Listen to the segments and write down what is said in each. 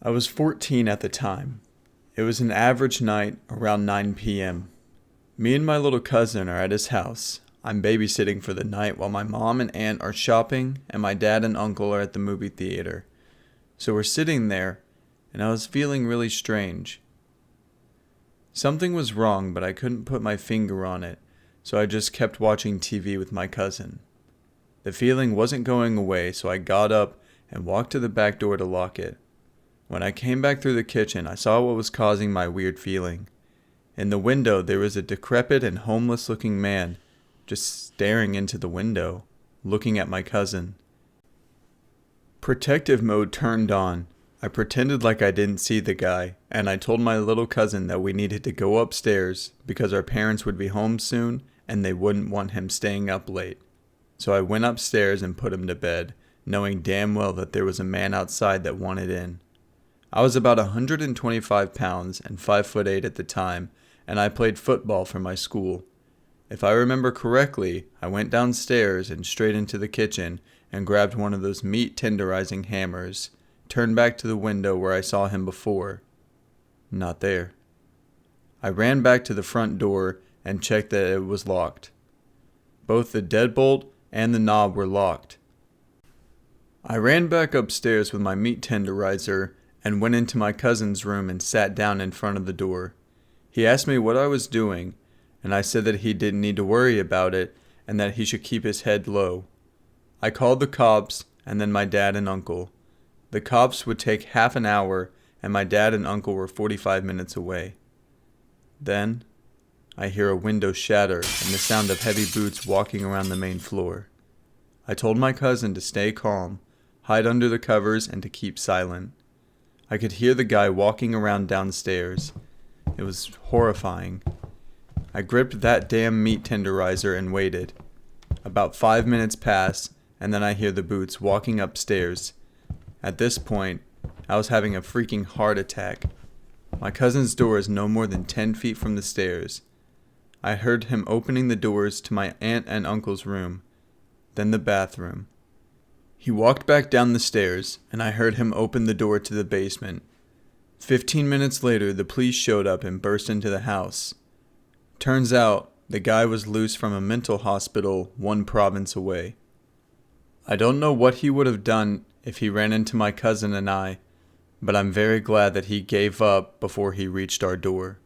I was 14 at the time. It was an average night around 9 p.m. Me and my little cousin are at his house. I'm babysitting for the night while my mom and aunt are shopping and my dad and uncle are at the movie theater. So we're sitting there, and I was feeling really strange. Something was wrong, but I couldn't put my finger on it, so I just kept watching TV with my cousin. The feeling wasn't going away, so I got up and walked to the back door to lock it. When I came back through the kitchen, I saw what was causing my weird feeling. In the window, there was a decrepit and homeless-looking man just staring into the window, looking at my cousin. Protective mode turned on. I pretended like I didn't see the guy, and I told my little cousin that we needed to go upstairs because our parents would be home soon and they wouldn't want him staying up late. So I went upstairs and put him to bed, knowing damn well that there was a man outside that wanted in. I was about 125 pounds and 5'8" at the time, and I played football for my school. If I remember correctly, I went downstairs and straight into the kitchen and grabbed one of those meat tenderizing hammers, turned back to the window where I saw him before. Not there. I ran back to the front door and checked that it was locked. Both the deadbolt and the knob were locked. I ran back upstairs with my meat tenderizer and went into my cousin's room and sat down in front of the door. He asked me what I was doing, and I said that he didn't need to worry about it and that he should keep his head low. I called the cops and then my dad and uncle. The cops would take half an hour, and my dad and uncle were 45 minutes away. Then, I hear a window shatter and the sound of heavy boots walking around the main floor. I told my cousin to stay calm, hide under the covers, and to keep silent. I could hear the guy walking around downstairs. It was horrifying. I gripped that damn meat tenderizer and waited. About 5 minutes pass, and then I hear the boots walking upstairs. At this point, I was having a freaking heart attack. My cousin's door is no more than 10 feet from the stairs. I heard him opening the doors to my aunt and uncle's room, then the bathroom. He walked back down the stairs, and I heard him open the door to the basement. 15 minutes later, the police showed up and burst into the house. Turns out, the guy was loose from a mental hospital 1 province away. I don't know what he would have done if he ran into my cousin and I, but I'm very glad that he gave up before he reached our door.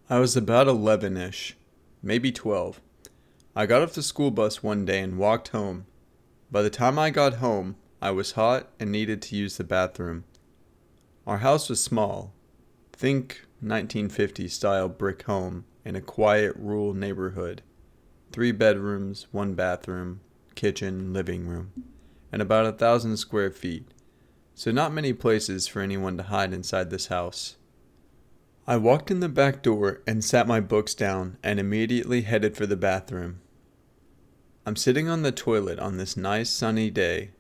I was about 11-ish, maybe 12. I got off the school bus one day and walked home. By the time I got home, I was hot and needed to use the bathroom. Our house was small. Think 1950s style brick home in a quiet rural neighborhood. 3 bedrooms, 1 bathroom, kitchen, living room, and about 1,000 square feet, so not many places for anyone to hide inside this house. I walked in the back door and sat my books down and immediately headed for the bathroom. I'm sitting on the toilet on this nice sunny day,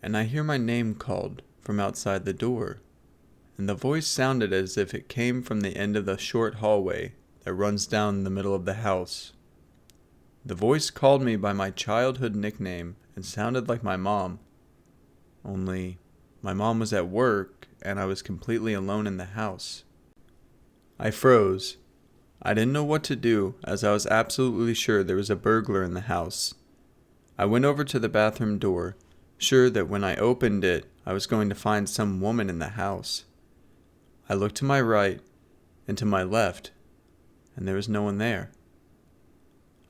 and I hear my name called from outside the door, and the voice sounded as if it came from the end of the short hallway that runs down the middle of the house. The voice called me by my childhood nickname and sounded like my mom. Only, my mom was at work and I was completely alone in the house. I froze. I didn't know what to do as I was absolutely sure there was a burglar in the house. I went over to the bathroom door, sure that when I opened it, I was going to find some woman in the house. I looked to my right and to my left, and there was no one there.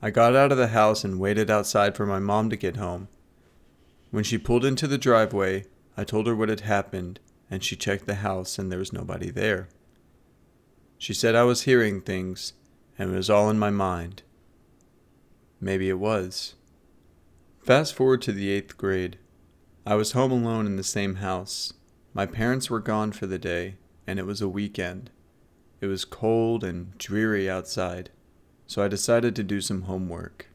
I got out of the house and waited outside for my mom to get home. When she pulled into the driveway, I told her what had happened, and she checked the house and there was nobody there. She said I was hearing things, and it was all in my mind. Maybe it was. Fast forward to the 8th grade. I was home alone in the same house. My parents were gone for the day, and it was a weekend. It was cold and dreary outside, so I decided to do some homework.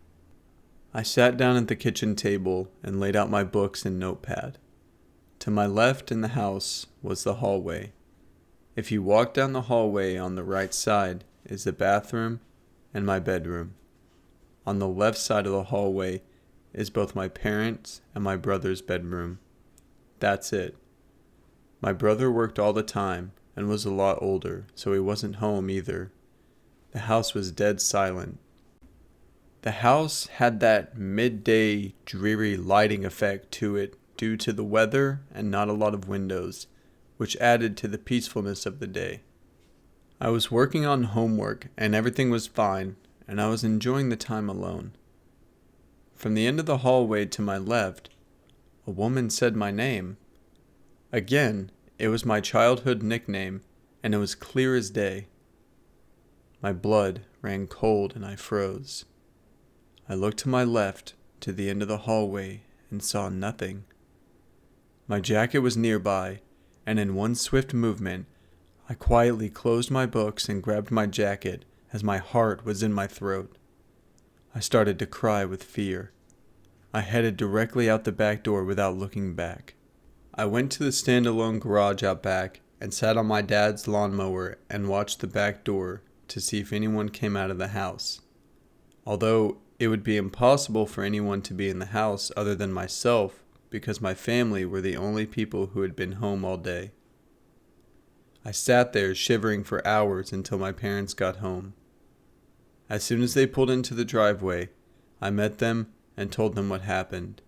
I sat down at the kitchen table and laid out my books and notepad. To my left in the house was the hallway. If you walk down the hallway on the right side is the bathroom and my bedroom. On the left side of the hallway is both my parents' and my brother's bedroom. That's it. My brother worked all the time and was a lot older, so he wasn't home either. The house was dead silent. The house had that midday dreary lighting effect to it due to the weather and not a lot of windows, which added to the peacefulness of the day. I was working on homework and everything was fine, and I was enjoying the time alone. From the end of the hallway to my left, a woman said my name. Again, it was my childhood nickname, and it was clear as day. My blood ran cold and I froze. I looked to my left, to the end of the hallway, and saw nothing. My jacket was nearby, and in one swift movement, I quietly closed my books and grabbed my jacket as my heart was in my throat. I started to cry with fear. I headed directly out the back door without looking back. I went to the standalone garage out back and sat on my dad's lawnmower and watched the back door to see if anyone came out of the house. Although it would be impossible for anyone to be in the house other than myself because my family were the only people who had been home all day. I sat there shivering for hours until my parents got home. As soon as they pulled into the driveway, I met them and told them what happened.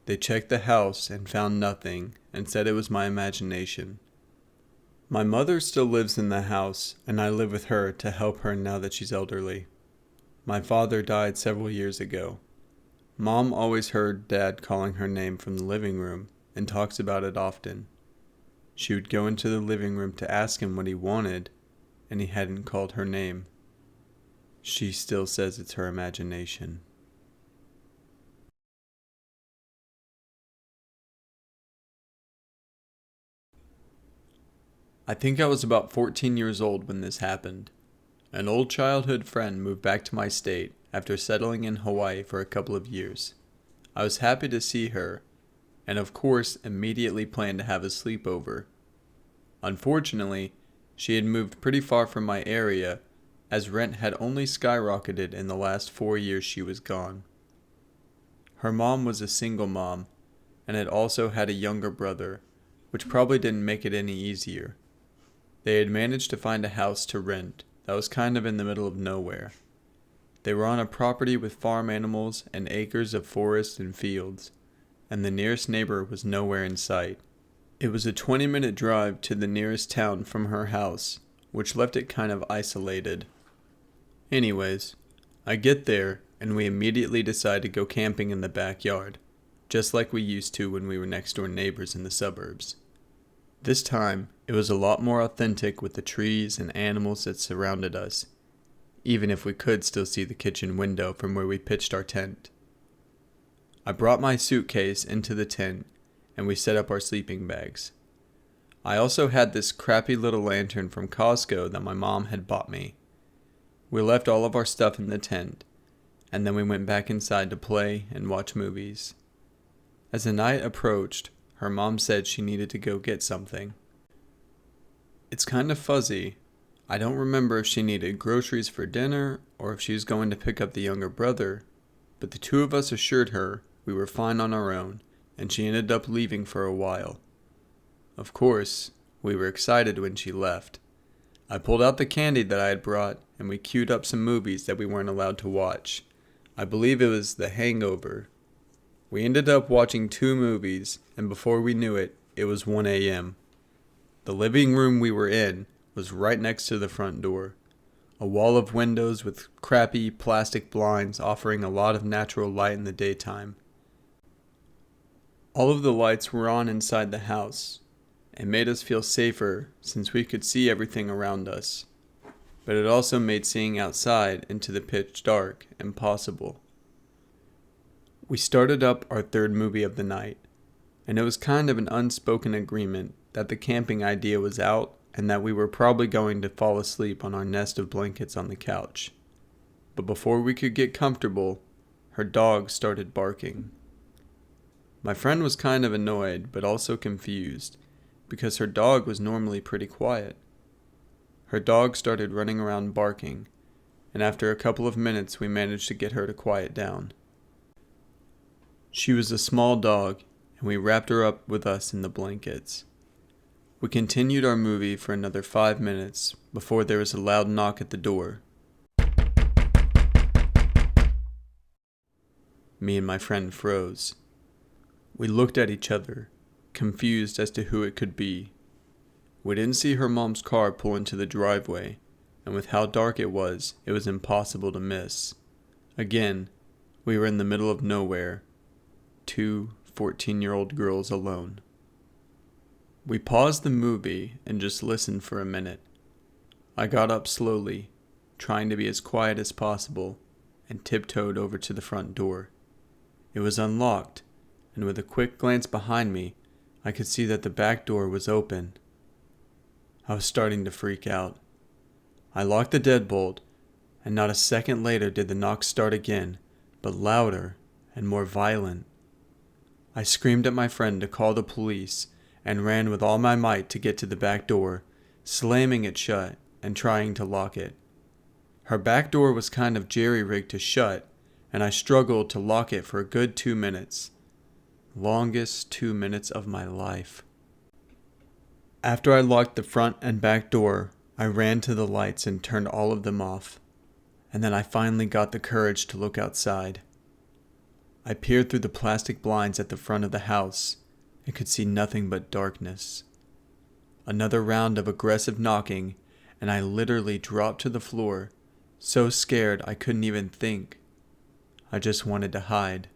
They checked the house and found nothing and said it was my imagination. My mother still lives in the house, and I live with her to help her now that she's elderly. My father died several years ago. Mom always heard Dad calling her name from the living room and talks about it often. She would go into the living room to ask him what he wanted, and he hadn't called her name. She still says it's her imagination. I think I was about 14 years old when this happened. An old childhood friend moved back to my state after settling in Hawaii for a couple of years. I was happy to see her, and of course immediately planned to have a sleepover. Unfortunately, she had moved pretty far from my area, as rent had only skyrocketed in the last 4 years she was gone. Her mom was a single mom, and had also had a younger brother, which probably didn't make it any easier. They had managed to find a house to rent that was kind of in the middle of nowhere. They were on a property with farm animals and acres of forest and fields, and the nearest neighbor was nowhere in sight. It was a 20-minute drive to the nearest town from her house, which left it kind of isolated. Anyways, I get there and we immediately decide to go camping in the backyard, just like we used to when we were next door neighbors in the suburbs. This time, it was a lot more authentic with the trees and animals that surrounded us, even if we could still see the kitchen window from where we pitched our tent. I brought my suitcase into the tent, and we set up our sleeping bags. I also had this crappy little lantern from Costco that my mom had bought me. We left all of our stuff in the tent, and then we went back inside to play and watch movies. As the night approached, her mom said she needed to go get something. It's kind of fuzzy. I don't remember if she needed groceries for dinner or if she was going to pick up the younger brother, but the two of us assured her we were fine on our own, and she ended up leaving for a while. Of course, we were excited when she left. I pulled out the candy that I had brought, and we queued up some movies that we weren't allowed to watch. I believe it was The Hangover. We ended up watching 2 movies, and before we knew it, it was 1 a.m. The living room we were in was right next to the front door. A wall of windows with crappy plastic blinds offering a lot of natural light in the daytime. All of the lights were on inside the house. It made us feel safer since we could see everything around us. But it also made seeing outside into the pitch dark impossible. We started up our 3rd movie of the night, and it was kind of an unspoken agreement that the camping idea was out and that we were probably going to fall asleep on our nest of blankets on the couch. But before we could get comfortable, her dog started barking. My friend was kind of annoyed but also confused because her dog was normally pretty quiet. Her dog started running around barking, and after a couple of minutes we managed to get her to quiet down. She was a small dog, and we wrapped her up with us in the blankets. We continued our movie for another 5 minutes before there was a loud knock at the door. Me and my friend froze. We looked at each other, confused as to who it could be. We didn't see her mom's car pull into the driveway, and with how dark it was impossible to miss. Again, we were in the middle of nowhere, 2 14-year-old girls alone. We paused the movie and just listened for a minute. I got up slowly, trying to be as quiet as possible, and tiptoed over to the front door. It was unlocked, and with a quick glance behind me, I could see that the back door was open. I was starting to freak out. I locked the deadbolt, and not a second later did the knock start again, but louder and more violent. I screamed at my friend to call the police and ran with all my might to get to the back door, slamming it shut and trying to lock it. Her back door was kind of jerry-rigged to shut, and I struggled to lock it for a good 2 minutes. Longest 2 minutes of my life. After I locked the front and back door, I ran to the lights and turned all of them off, and then I finally got the courage to look outside. I peered through the plastic blinds at the front of the house and could see nothing but darkness. Another round of aggressive knocking, and I literally dropped to the floor, so scared I couldn't even think. I just wanted to hide.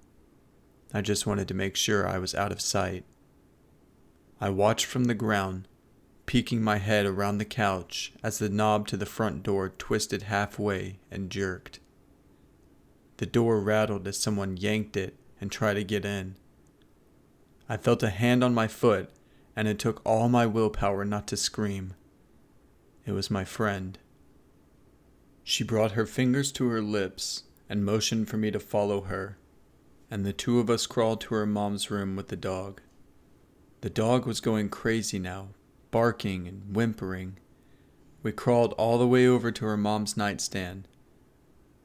I just wanted to make sure I was out of sight. I watched from the ground, peeking my head around the couch as the knob to the front door twisted halfway and jerked. The door rattled as someone yanked it and tried to get in. I felt a hand on my foot, and it took all my willpower not to scream. It was my friend. She brought her fingers to her lips and motioned for me to follow her, and the two of us crawled to her mom's room with the dog. The dog was going crazy now, barking and whimpering. We crawled all the way over to her mom's nightstand,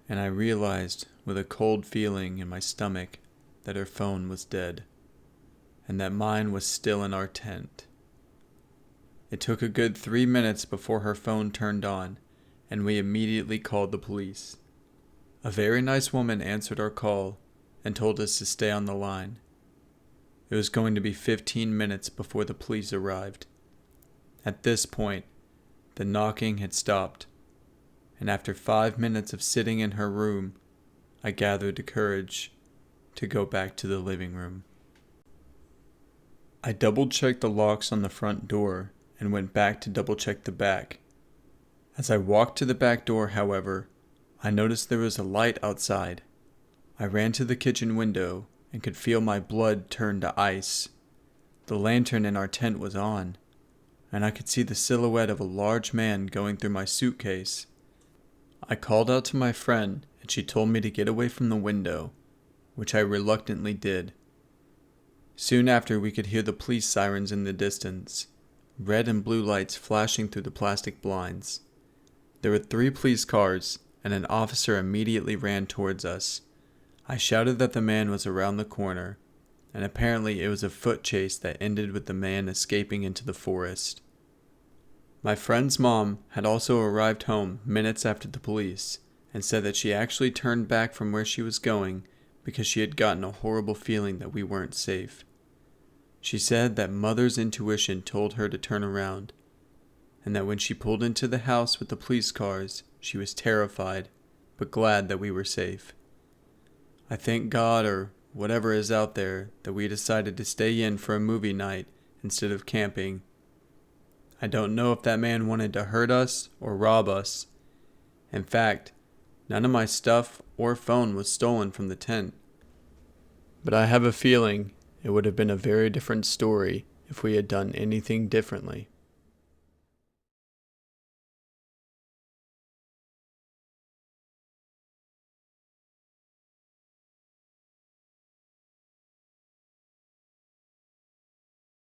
and I realized with a cold feeling in my stomach that her phone was dead, and that mine was still in our tent. It took a good 3 minutes before her phone turned on, and we immediately called the police. A very nice woman answered our call and told us to stay on the line. It was going to be 15 minutes before the police arrived. At this point, the knocking had stopped, and after 5 minutes of sitting in her room, I gathered the courage to go back to the living room. I double-checked the locks on the front door and went back to double-check the back. As I walked to the back door, however, I noticed there was a light outside. I ran to the kitchen window and could feel my blood turn to ice. The lantern in our tent was on, and I could see the silhouette of a large man going through my suitcase. I called out to my friend, and she told me to get away from the window, which I reluctantly did. Soon after, we could hear the police sirens in the distance, red and blue lights flashing through the plastic blinds. There were 3 police cars, and an officer immediately ran towards us. I shouted that the man was around the corner, and apparently it was a foot chase that ended with the man escaping into the forest. My friend's mom had also arrived home minutes after the police, and said that she actually turned back from where she was going because she had gotten a horrible feeling that we weren't safe. She said that mother's intuition told her to turn around, and that when she pulled into the house with the police cars, she was terrified, but glad that we were safe. I thank God, or whatever is out there, that we decided to stay in for a movie night instead of camping. I don't know if that man wanted to hurt us or rob us. In fact, none of my stuff or phone was stolen from the tent. But I have a feeling it would have been a very different story if we had done anything differently.